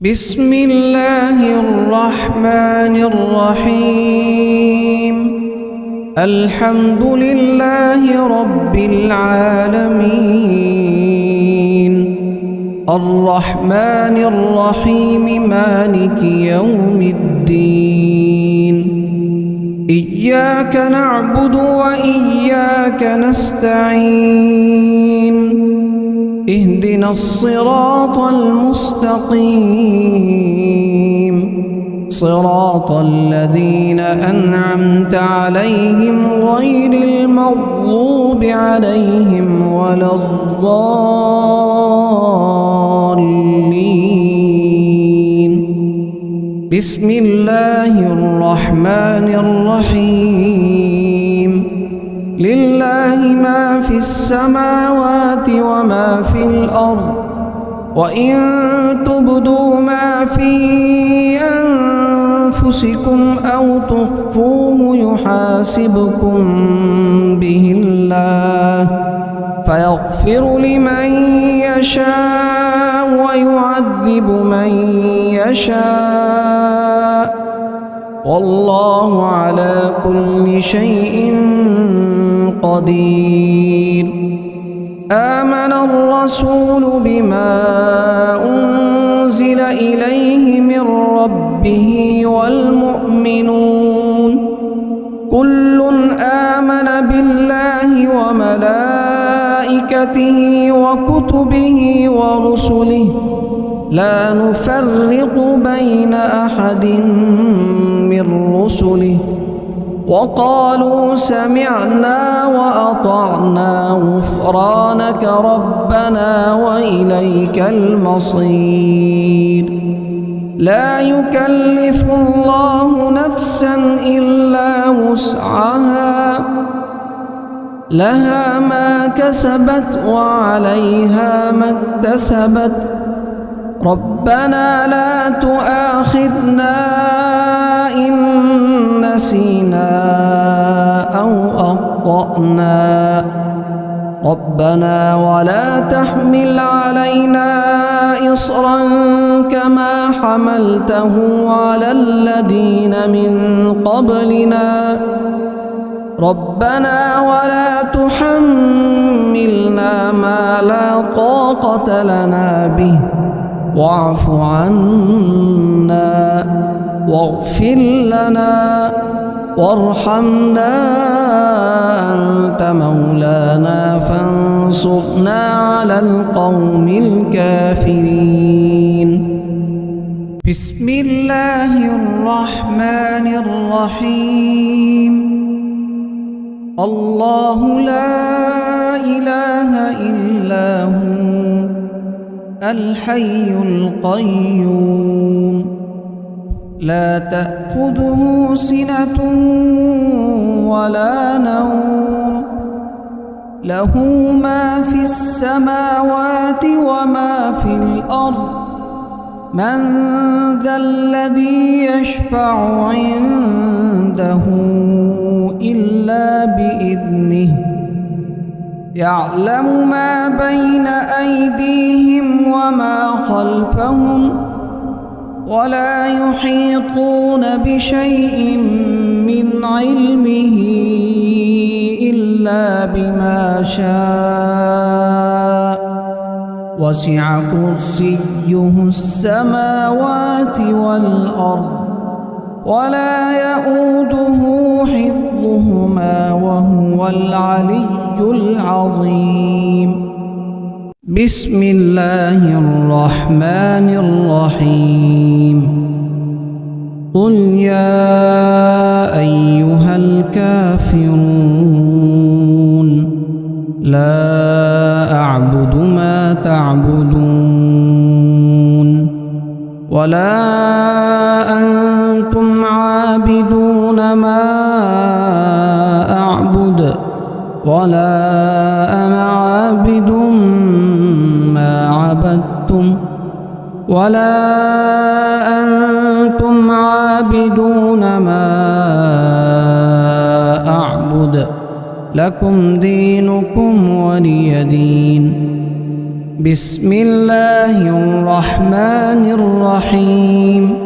بسم الله الرحمن الرحيم. الحمد لله رب العالمين، الرحمن الرحيم، مالك يوم الدين. إياك نعبد وإياك نستعين، اهدنا الصراط المستقيم، صراط الذين أنعمت عليهم غير المغضوب عليهم ولا الضالين. بسم الله الرحمن الرحيم. لله ما في السماوات وما في الأرض، وإن تبدوا ما في أنفسكم أو تخفوه يحاسبكم به الله، فيغفر لمن يشاء ويعذب من يشاء، والله على كل شيء قدير. آمن الرسول بما أنزل إليه من ربه والمؤمنون كل آمن بالله وملائكته وكتبه ورسله، لا نفرق بين أحد من رسله، وقالوا سمعنا وأطعنا غفرانك ربنا وإليك المصير. لا يكلف الله نفسا إلا وسعها، لها ما كسبت وعليها ما اكتسبت. ربنا لا تؤاخذنا إن نسينا أو أخطأنا، ربنا ولا تحمل علينا إصرا كما حملته على الذين من قبلنا، ربنا ولا تحملنا ما لا طاقة لنا به، واعف عنا واغفر لنا وارحمنا، أنت مولانا فانصرنا على القوم الكافرين. بسم الله الرحمن الرحيم. الله لا إله إلا هو الحي القيوم، لا تأخذه سنة ولا نوم، له ما في السماوات وما في الأرض. من ذا الذي يشفع عنده إلا بإذنه، يعلم ما بين أيديهم وما خلفهم، ولا يحيطون بشيء من علمه إلا بما شاء، وسع كرسيه السماوات والأرض، ولا يؤوده حفظهما وهو العلي العظيم. بسم الله الرحمن الرحيم. قل يا أيها الكافرون لا أعبد ما تعبدون، ولا أنتم عابدون ما أعبد، ولا أنا عابد ما عبدتم، ولا أنتم عابدون ما أعبد، لكم دينكم ولي دين. بسم الله الرحمن الرحيم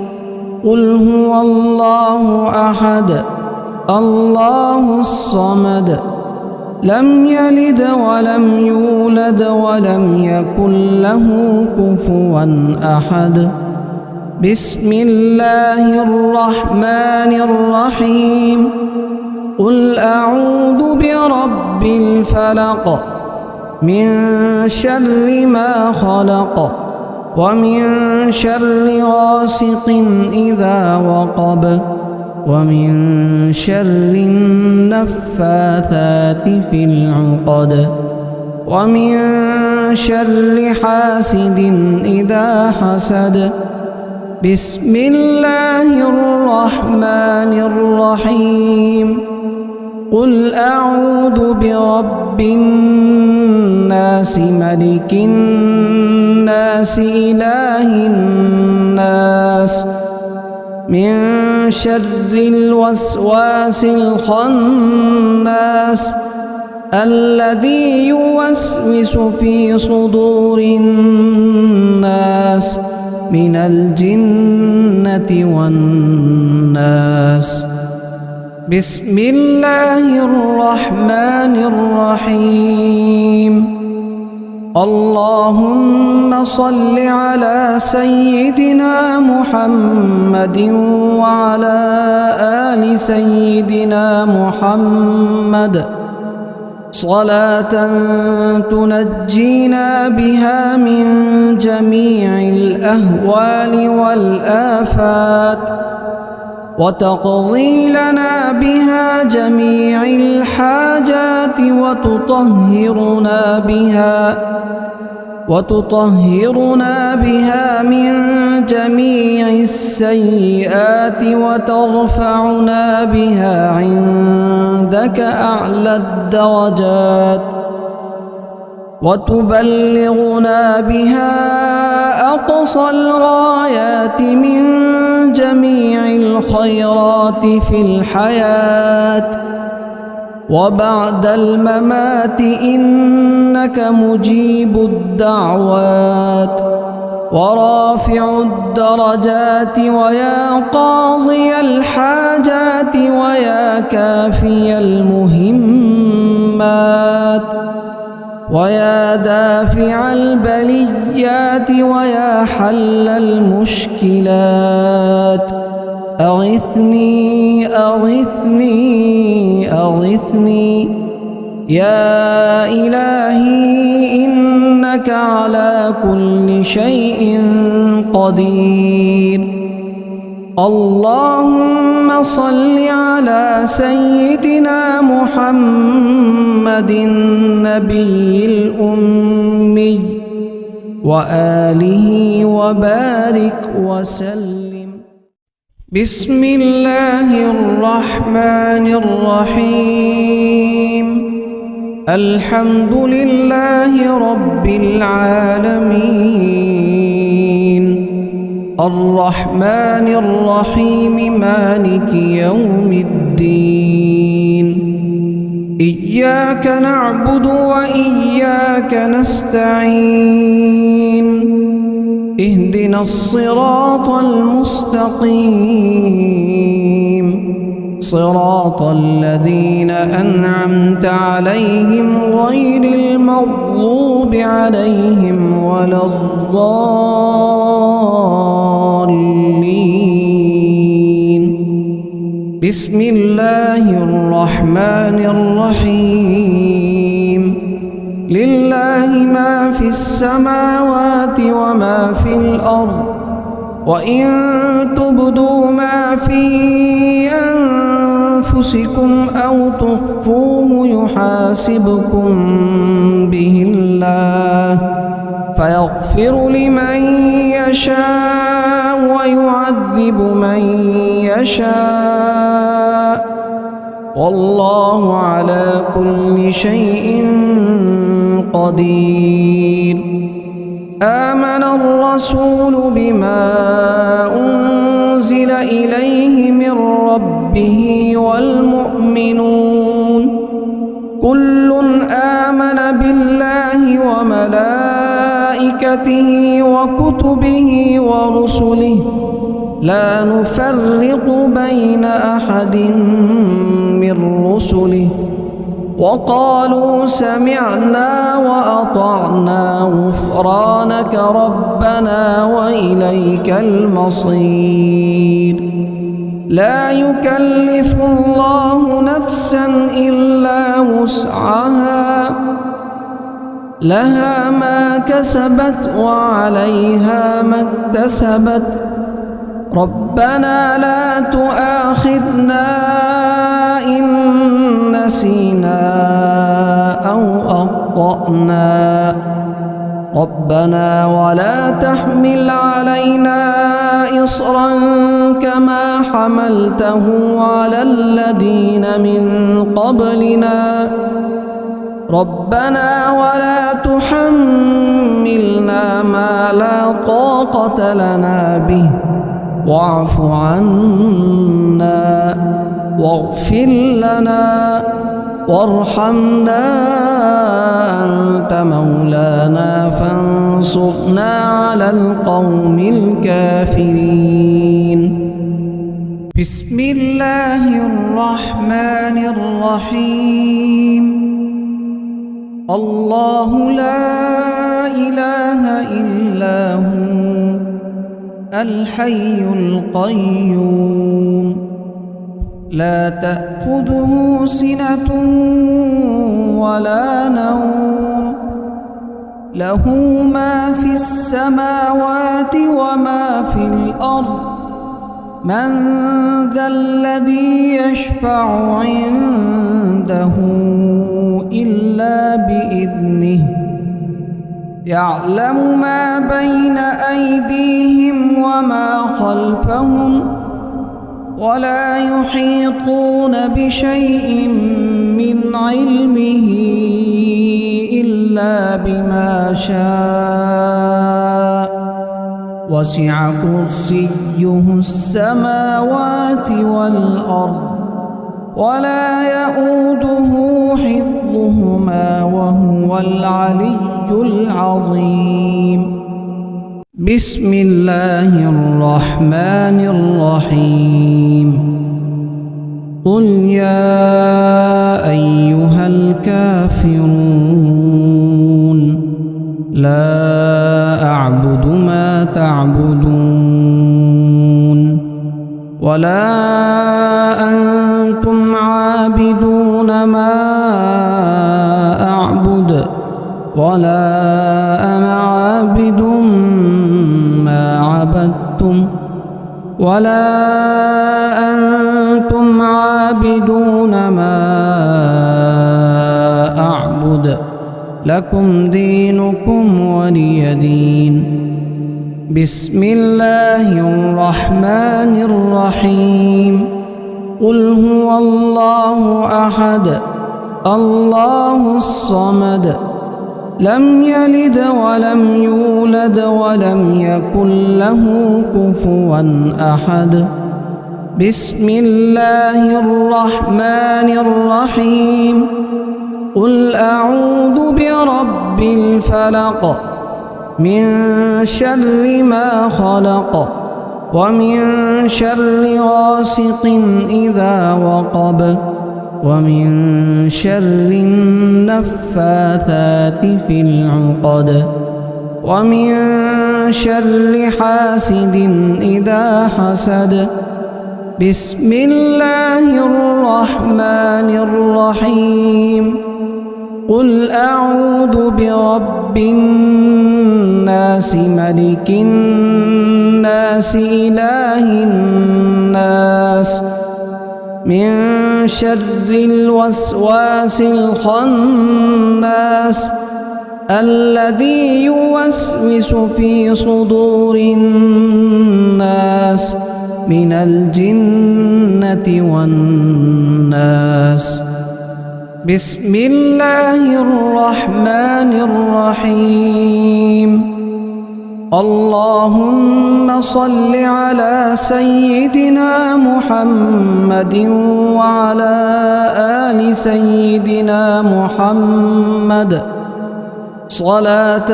قل هو الله أحد الله الصمد لم يلد ولم يولد ولم يكن له كفوا أحد بسم الله الرحمن الرحيم قل أعوذ برب الفلق من شر ما خلق ومن شر غاسق إذا وقب ومن شر النفاثات في العقد ومن شر حاسد إذا حسد بسم الله الرحمن الرحيم قل أعوذ برب الناس ملك الناس إله الناس من شر الوسواس الخناس الذي يوسوس في صدور الناس من الجنة والناس بسم الله الرحمن الرحيم اللهم صل على سيدنا محمد وعلى آل سيدنا محمد صلاة تنجينا بها من جميع الأهوال والآفات وتقضي لنا بها جميع الحاجات وتطهرنا بها من جميع السيئات وترفعنا بها عندك أعلى الدرجات وتبلغنا بها أقصى الغايات من جميع الخيرات في الحياة وبعد الممات إنك مجيب الدعوات ورافع الدرجات ويا قاضي الحاجات ويا كافي المهمات ويا دافع البليات ويا حل المشكلات أغثني أغثني أغثني يا إلهي إنك على كل شيء قدير اللهم صل على سيدنا محمد النبي الأمي وآله وبارك وسلم بسم الله الرحمن الرحيم الحمد لله رب العالمين الرحمن الرحيم مالك يوم الدين إياك نعبد وإياك نستعين اهدنا الصراط المستقيم صراط الذين أنعمت عليهم غير المغضوب عليهم ولا الضالين بسم الله الرحمن الرحيم لله ما في السماوات وما في الأرض وإن تبدوا ما في أنفسكم أو تخفوه يحاسبكم به الله فيغفر لمن يشاء ويعذب من يشاء والله على كل شيء قدير آمن الرسول بما أنزل إليه من ربه والمؤمنون كل آمن بالله وملائكته وملائكته وكتبه ورسله لا نفرق بين أحد من رسله وقالوا سمعنا وأطعنا غفرانك ربنا وإليك المصير لا يكلف الله نفسا إلا وسعها لها ما كسبت وعليها ما اكتسبت ربنا لا تؤاخذنا إن نسينا أو أخطأنا ربنا ولا تحمل علينا إصرا كما حملته على الذين من قبلنا ربنا ولا تحملنا ما لا طاقة لنا به واعف عنا واغفر لنا وارحمنا أنت مولانا فانصرنا على القوم الكافرين بسم الله الرحمن الرحيم الله لا إله إلا هو الحي القيوم لا تأخذه سنة ولا نوم له ما في السماوات وما في الأرض من ذا الذي يشفع عنده إلا بإذنه يعلم ما بين أيديهم وما خلفهم ولا يحيطون بشيء من علمه إلا بما شاء وسع كرسيه السماوات والأرض ولا يؤوده حفظهما وهو العلي العظيم بسم الله الرحمن الرحيم قل يا أيها الكافرون لا أعبد ما تعبدون ولا أنتم عابدون ما أعبد ولا أنا عابد ما عبدتم ولا أنتم عابدون ما أعبد لكم دينكم ولي دين بسم الله الرحمن الرحيم قل هو الله أحد الله الصمد لم يلد ولم يولد ولم يكن له كفوا أحد بسم الله الرحمن الرحيم قل أعوذ برب الفلق من شر ما خلق ومن شر غاسق إذا وقب ومن شر النفاثات في العقد ومن شر حاسد إذا حسد بسم الله الرحمن الرحيم قل أعوذ برب الناس ملك الناس إله الناس من شر الوسواس الخناس الذي يوسوس في صدور الناس من الجنة والناس بسم الله الرحمن الرحيم اللهم صل على سيدنا محمد وعلى آل سيدنا محمد صلاة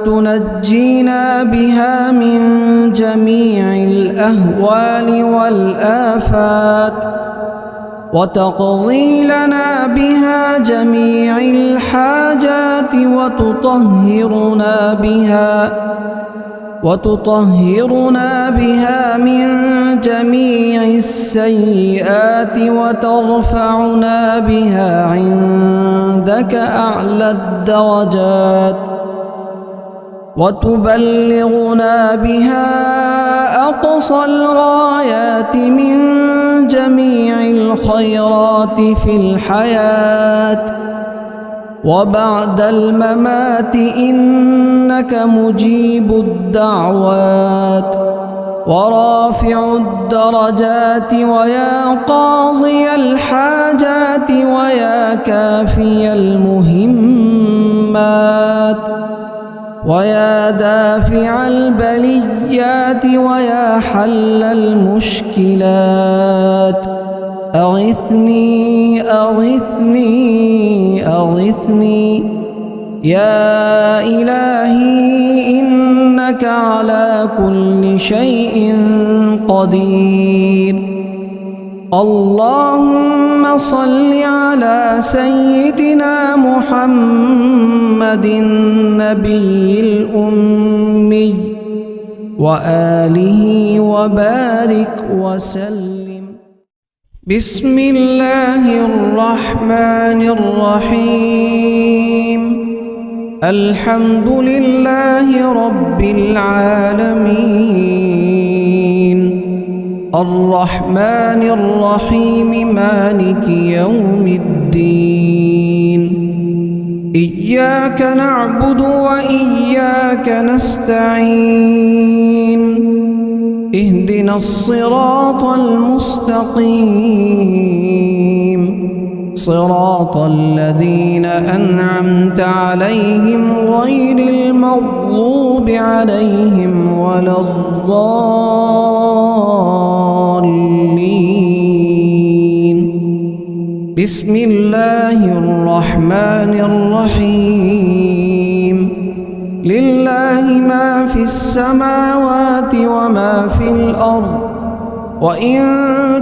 تنجينا بها من جميع الأهوال والآفات وتقضي لنا بها جميع الحاجات وتطهرنا بها من جميع السيئات وترفعنا بها عندك أعلى الدرجات وتبلغنا بها أقصى الغايات من جميع الخيرات في الحياة وبعد الممات إنك مجيب الدعوات ورافع الدرجات ويا قاضي الحاجات ويا كافي المهمات ويا دافع البليات ويا حل المشكلات أغثني أغثني أغثني يا إلهي إنك على كل شيء قدير. اللهم صل على سيدنا محمد النبي الأمي وآله وبارك وسلم. بسم الله الرحمن الرحيم. الحمد لله رب العالمين الرحمن الرحيم مالك يوم الدين إياك نعبد وإياك نستعين اهدنا الصراط المستقيم صراط الذين أنعمت عليهم غير المغضوب عليهم ولا الضالين. بسم الله الرحمن الرحيم. لله ما في السماوات وما في الأرض وإن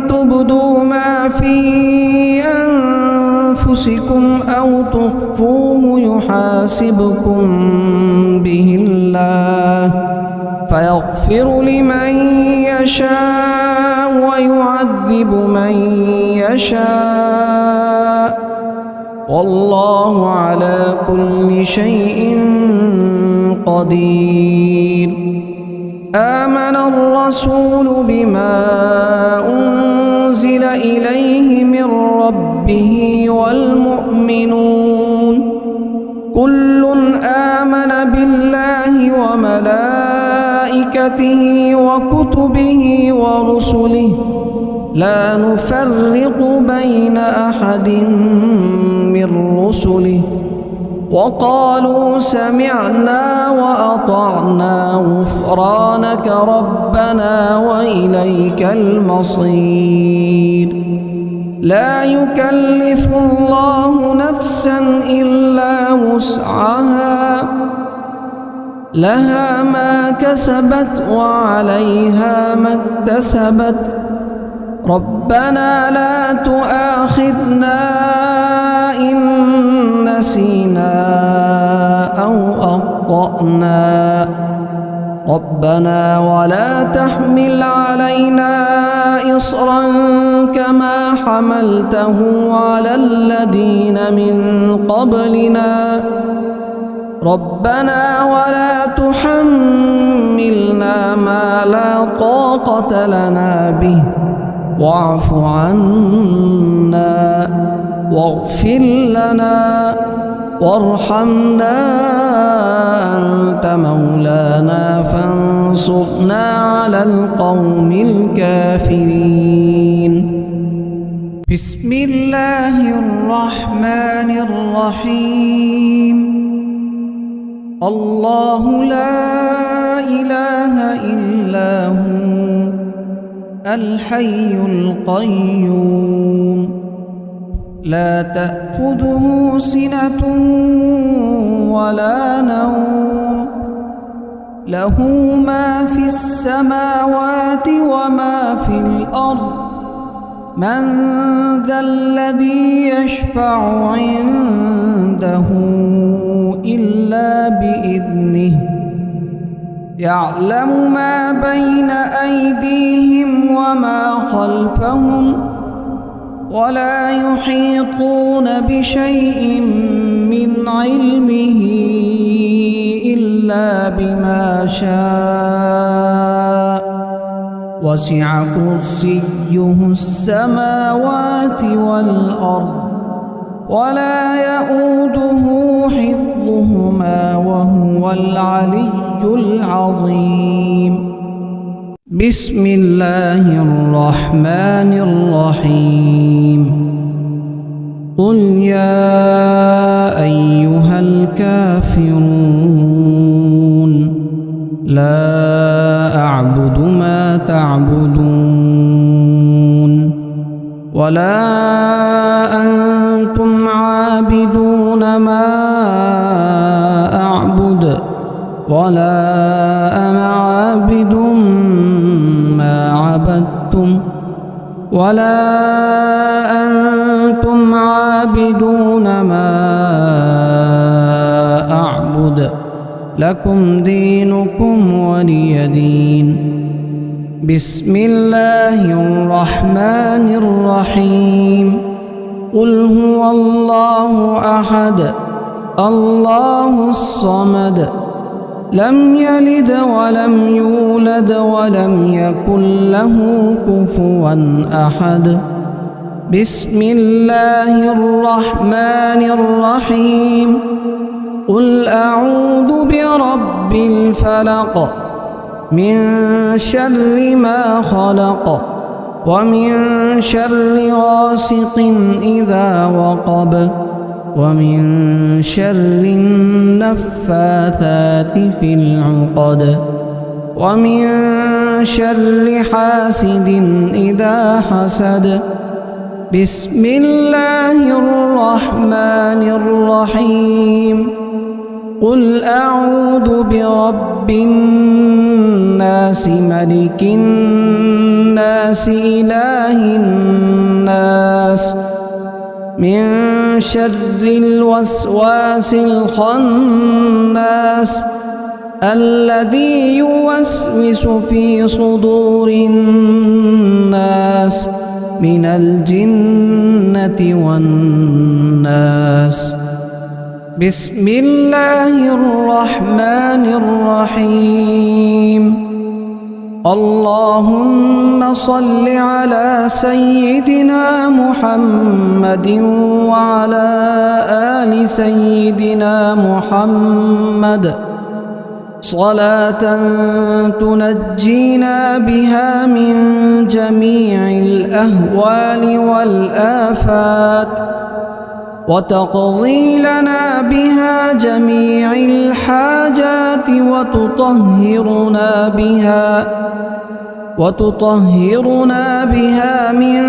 تبدوا ما في أنفسكم أو تخفوه يحاسبكم به الله فيغفر لمن يشاء ويعذب من يشاء والله على كل شيء قدير. آمن الرسول بما أنزل إليه من ربه والمؤمنون كل آمن بالله وملائكته وكتبه ورسله لا نفرق بين أحد من رسله وقالوا سمعنا وأطعنا غفرانك ربنا وإليك المصير. لا يكلف الله نفسا إلا وسعها لها ما كسبت وعليها ما اكتسبت ربنا لا تؤاخذنا إن نسينا أو أخطأنا ربنا ولا تحمل علينا إصرا كما حملته على الذين من قبلنا ربنا ولا تحملنا ما لا طاقة لنا به واعف عنا واغفر لنا وارحمنا أنت مولانا فانصرنا على القوم الكافرين. بسم الله الرحمن الرحيم. الله لا إله إلا هو الحي القيوم لا تأخذه سنة ولا نوم له ما في السماوات وما في الأرض من ذا الذي يشفع عنده إلا بإذنه يعلم ما بين أيديهم وما خلفهم ولا يحيطون بشيء من علمه إلا بما شاء وسع كرسيه السماوات والأرض ولا يؤوده حفظهما وهو العلي العظيم. بسم الله الرحمن الرحيم. قل يا أيها الكافرون لا أعبد ما تعبدون ولا أنتم عابدون ما أعبد ولا أنا عابد ما عبدتم ولا أنتم عابدون ما أعبد لكم دينكم ولي دين. بسم الله الرحمن الرحيم. قل هو الله أحد الله الصمد لم يلد ولم يولد ولم يكن له كفوا أحد. بسم الله الرحمن الرحيم. قل أعوذ برب الفلق من شر ما خلق ومن شر غاسق إذا وقب ومن شر النفاثات في العقد ومن شر حاسد إذا حسد. بسم الله الرحمن الرحيم. قل أعوذ برب الناس ملك الناس إله الناس من شر الوسواس الخناس الذي يوسوس في صدور الناس من الجنة والناس. بسم الله الرحمن الرحيم. اللهم صل على سيدنا محمد وعلى آل سيدنا محمد صلاة تنجينا بها من جميع الأهوال والآفات وتقضي لنا بها جميع الحاجات وتطهرنا بها من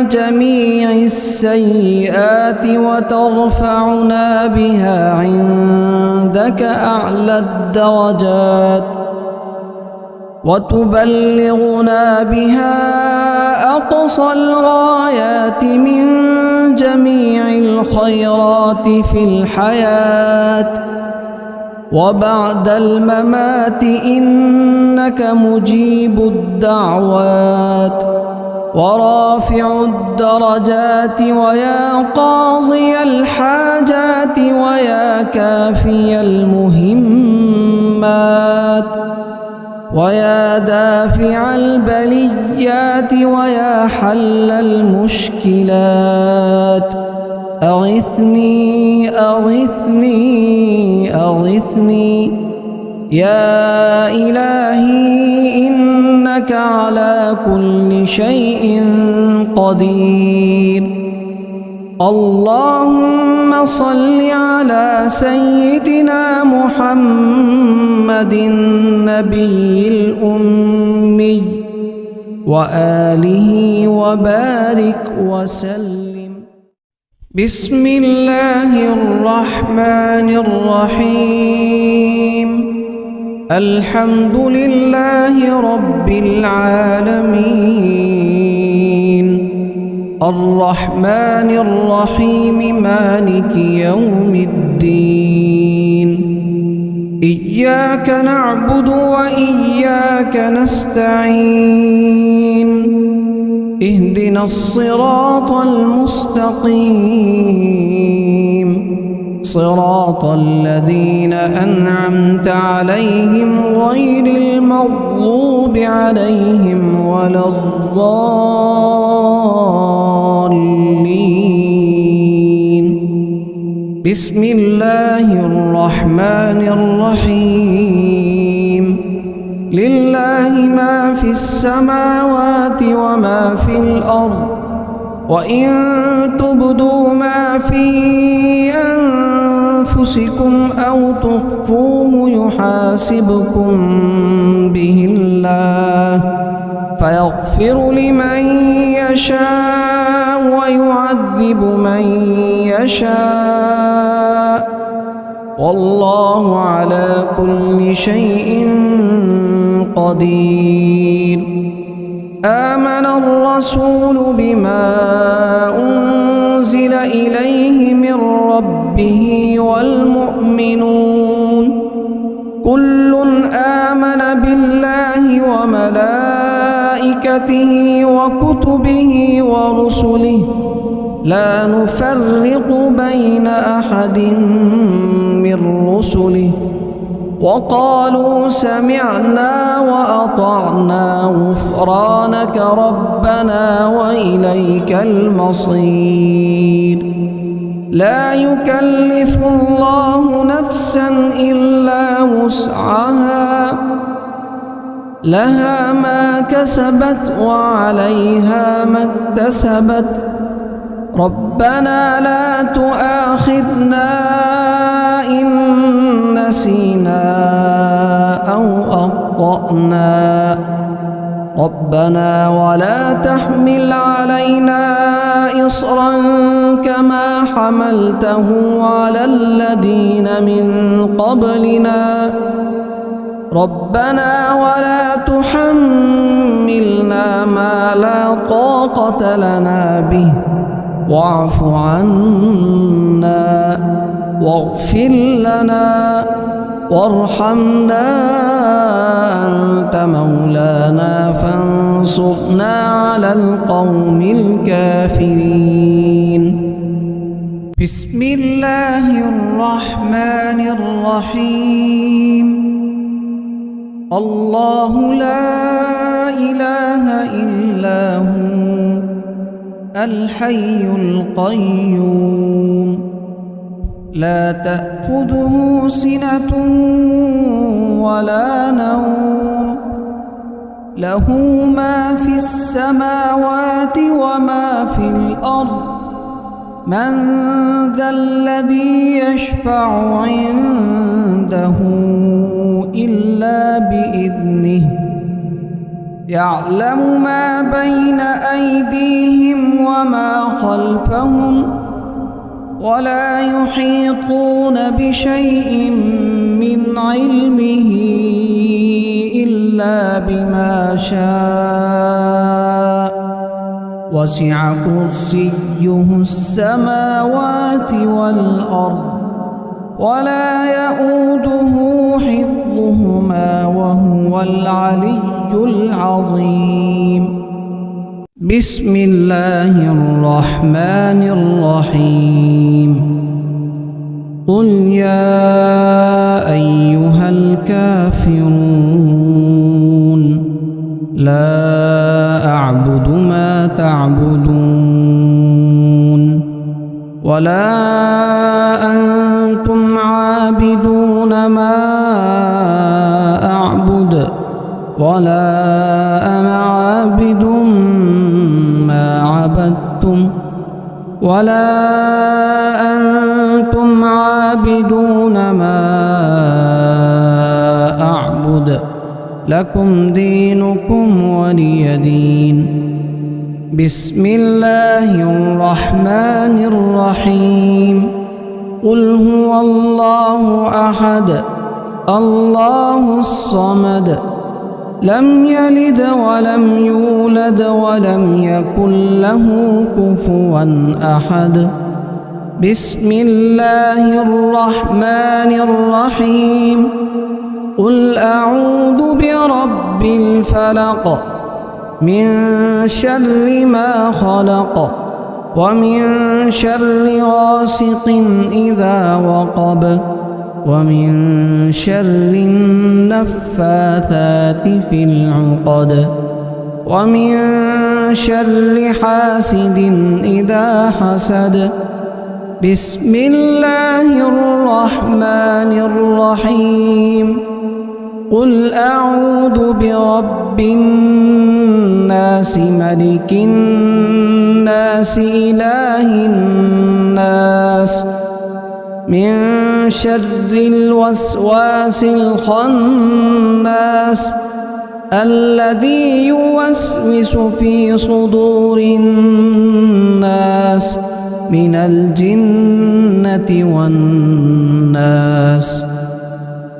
جميع السيئات وترفعنا بها عندك أعلى الدرجات وتبلغنا بها أقصى الغايات من جميع الخيرات في الحياة وبعد الممات إنك مجيب الدعوات ورافع الدرجات ويا قاضي الحاجات ويا كافي المهمات ويا دافع البليات ويا حل المشكلات أغثني أغثني أغثني يا إلهي إنك على كل شيء قدير. اللهم صل على سيدنا محمد النبي الأمي وآله وبارك وسلم. بسم الله الرحمن الرحيم الحمد لله رب العالمين الرحمن الرحيم مالك يوم الدين إياك نعبد وإياك نستعين اهدنا الصراط المستقيم صراط الذين أنعمت عليهم غير المغضوب عليهم ولا الضالين بسم الله الرحمن الرحيم لله ما في السماوات وما في الأرض وإن تبدوا ما في أنفسكم أو تخفوه يحاسبكم به الله فيغفر لمن يشاء ويعذب من يشاء والله على كل شيء قدير آمن الرسول بما أنزل إليه من ربه والمؤمنون كل آمن بالله وملائكته وكتبه ورسله لا نفرق بين أحد من رسله وقالوا سمعنا وأطعنا غفرانك ربنا وإليك المصير لا يكلف الله نفسا إلا وسعها لها ما كسبت وعليها ما اكتسبت ربنا لا تؤاخذنا إن نسينا أو أخطأنا ربنا ولا تحمل علينا إصرا كما حملته على الذين من قبلنا ربنا ولا تحملنا ما لا طاقة لنا به واعف عنا واغفر لنا وارحمنا أنت مولانا فانصرنا على القوم الكافرين بسم الله الرحمن الرحيم الله لا إله إلا هو الحي القيوم لا تأخذه سنة ولا نوم له ما في السماوات وما في الأرض من ذا الذي يشفع عنده إلا بإذنه يعلم ما بين أيديهم وما خلفهم ولا يحيطون بشيء من علمه إلا بما شاء وسع كرسيه السماوات والأرض ولا يؤوده حفظهما وهو العلي العظيم بسم الله الرحمن الرحيم قل يا أيها الكافرون لا أعبد ما تعبدون ولا أنتم عابدون ما أعبد ولا أنا عابد ما عبدتم ولا أنتم عابدون ما أعبد لكم دينكم ولي دين بسم الله الرحمن الرحيم قل هو الله أحد الله الصمد لم يلد ولم يولد ولم يكن له كفوا أحد بسم الله الرحمن الرحيم قل أعوذ برب الفلق من شر ما خلق ومن شر غاسق إذا وقب ومن شر النفاثات في العقد ومن شر حاسد إذا حسد بسم الله الرحمن الرحيم قل أعوذ برب الناس ملك الناس إله الناس من شر الوسواس الخناس الذي يوسوس في صدور الناس من الجنة والناس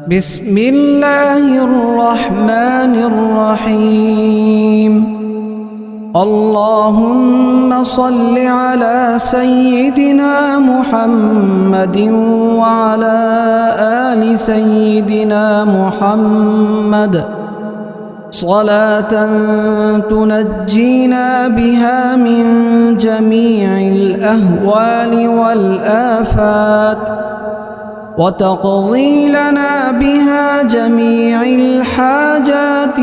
بسم الله الرحمن الرحيم اللهم صل على سيدنا محمد وعلى آل سيدنا محمد صلاة تنجينا بها من جميع الأهوال والآفات وتقضي لنا بها جميع الحاجات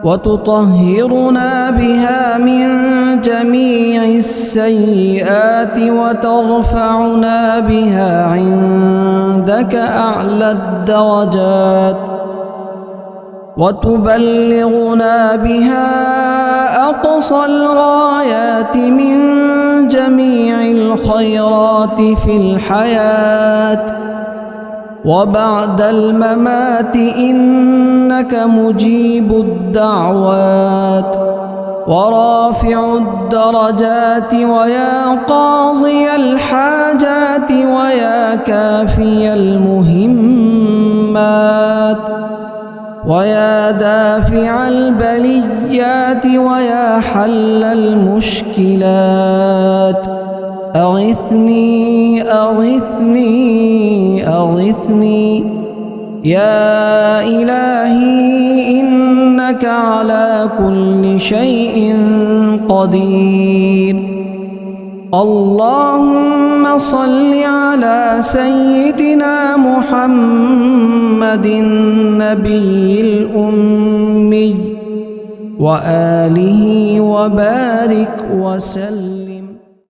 وتطهرنا بها من جميع السيئات وترفعنا بها عندك أعلى الدرجات وتبلغنا بها أقصى الغايات من جميع الخيرات في الحياة وبعد الممات إنك مجيب الدعوات ورافع الدرجات ويا قاضي الحاجات ويا كافي المهمات ويا دافع البليات ويا حل المشكلات أغثني أغثني أغثني يا إلهي إنك على كل شيء قدير اللهم صل على سيدنا محمد النبي الأمي وآله وبارك وسلم